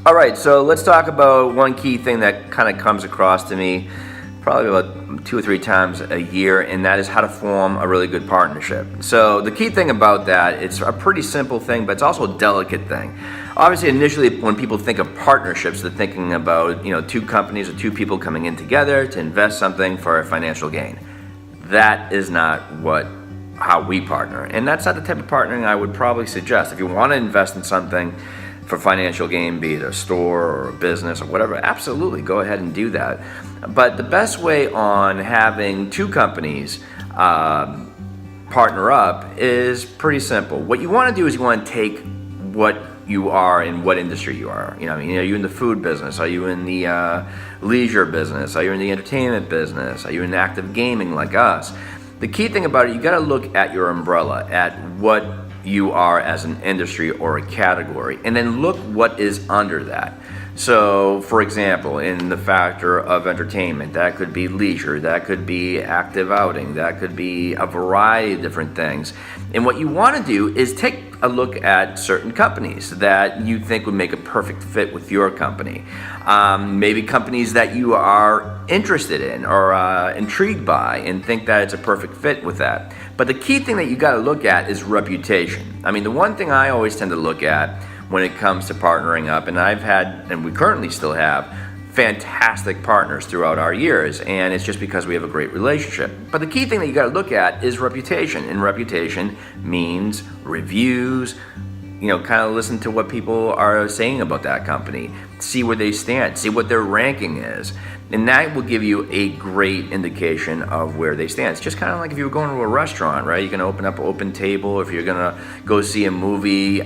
All right, so let's talk about one key thing that kind of comes across to me probably about 2 or 3 times a year, and that is how to form a really good partnership. So the key thing about that, it's a pretty simple thing, but it's also a delicate thing. Obviously, initially, when people think of partnerships, they're thinking about, two companies or two people coming in together to invest something for a financial gain. That is not how we partner, and that's not the type of partnering I would probably suggest. If you want to invest in something for financial gain, be it a store or a business or whatever, absolutely go ahead and do that. But the best way on having two companies partner up is pretty simple. What you want to do is you want to take what you are and what industry you are. Are you in the food business? Are you in the leisure business? Are you in the entertainment business? Are you in active gaming like us? The key thing about it, you got to look at your umbrella, at what you are as an industry or a category, and then look what is under that. So, for example, in the factor of entertainment, that could be leisure, that could be active outing, that could be a variety of different things. And what you want to do is take a look at certain companies that you think would make a perfect fit with your company. Maybe companies that you are interested in or intrigued by and think that it's a perfect fit with that. But the key thing that you got to look at is reputation. The one thing I always tend to look at when it comes to partnering up, and I've had, and we currently still have, fantastic partners throughout our years, and it's just because we have a great relationship. But the key thing that you got to look at is reputation, and reputation means reviews. Kind of listen to what people are saying about that company, see where they stand, see what their ranking is, and that will give you a great indication of where they stand. It's just kind of like if you were going to a restaurant, right? You're going to open up an open table. If you're going to go see a movie,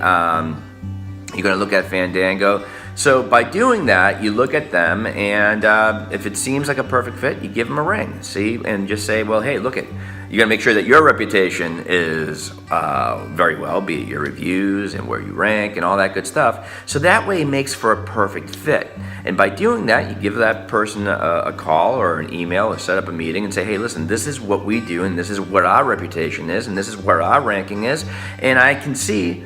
you're going to look at Fandango. So by doing that, you look at them, and if it seems like a perfect fit, you give them a ring, see, and just say, well, hey, look, you got to make sure that your reputation is very well, be it your reviews and where you rank and all that good stuff. So that way it makes for a perfect fit. And by doing that, you give that person a call or an email or set up a meeting and say, hey, listen, this is what we do, and this is what our reputation is, and this is where our ranking is, and I can see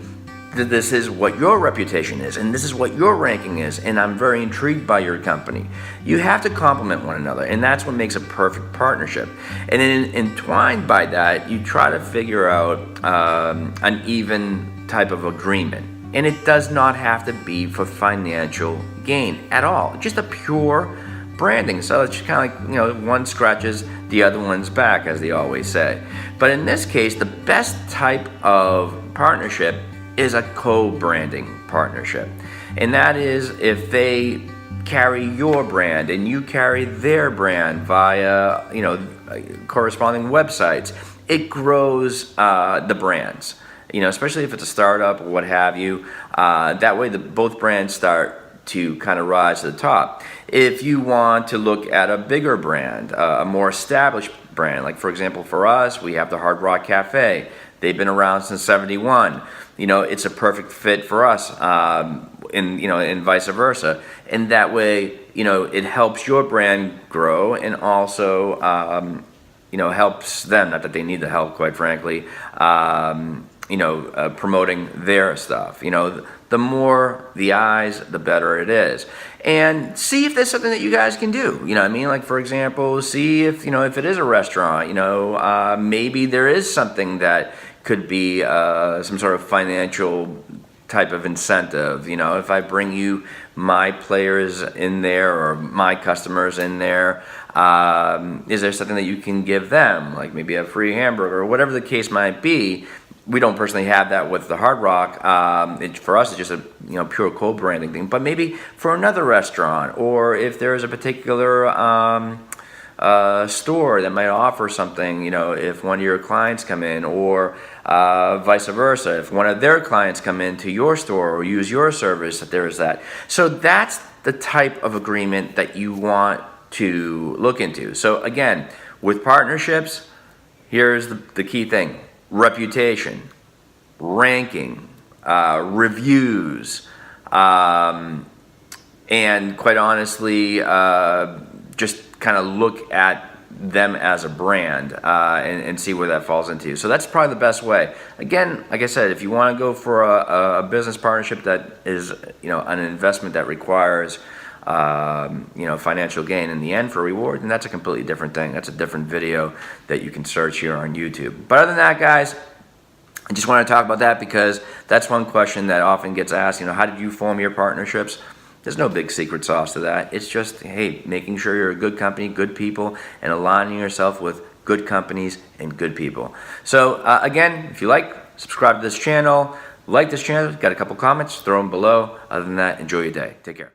that this is what your reputation is, and this is what your ranking is, and I'm very intrigued by your company. You have to complement one another, and that's what makes a perfect partnership. And then entwined by that, you try to figure out an even type of agreement. And it does not have to be for financial gain at all, just a pure branding. So it's just kind of like, one scratches the other one's back, as they always say. But in this case, the best type of partnership is a co-branding partnership. And that is if they carry your brand and you carry their brand via, corresponding websites, it grows the brands. Especially if it's a startup or what have you. That way both brands start to kind of rise to the top. If you want to look at a bigger brand, a more established brand, like for example for us, we have the Hard Rock Cafe. They've been around since '71. It's a perfect fit for us, and vice versa. And that way, it helps your brand grow, and also, helps them. Not that they need the help, quite frankly. Promoting their stuff. The more the eyes, the better it is. And see if there's something that you guys can do. Like for example, see if it is a restaurant. Maybe there is something that could be some sort of financial type of incentive. If I bring you my players in there or my customers in there, is there something that you can give them, like maybe a free hamburger or whatever the case might be? We don't personally have that with the Hard Rock. For us, it's just a pure co-branding thing. But maybe for another restaurant, or if there is a particular store that might offer something, if one of your clients come in, or vice versa, if one of their clients come into your store or use your service, that there is that. So that's the type of agreement that you want to look into. So again, with partnerships, here's the key thing: reputation, ranking, reviews, and quite honestly, just kind of look at them as a brand and see where that falls into. So that's probably the best way. Again, like I said, if you want to go for a business partnership that is, an investment that requires financial gain in the end for reward, and that's a completely different thing. That's a different video that you can search here on YouTube. But other than that, guys, I just want to talk about that because that's one question that often gets asked. How did you form your partnerships? There's no big secret sauce to that. It's just, hey, making sure you're a good company, good people, and aligning yourself with good companies and good people. So again, if you like, subscribe to this channel. Like this channel, got a couple comments, throw them below. Other than that, enjoy your day. Take care.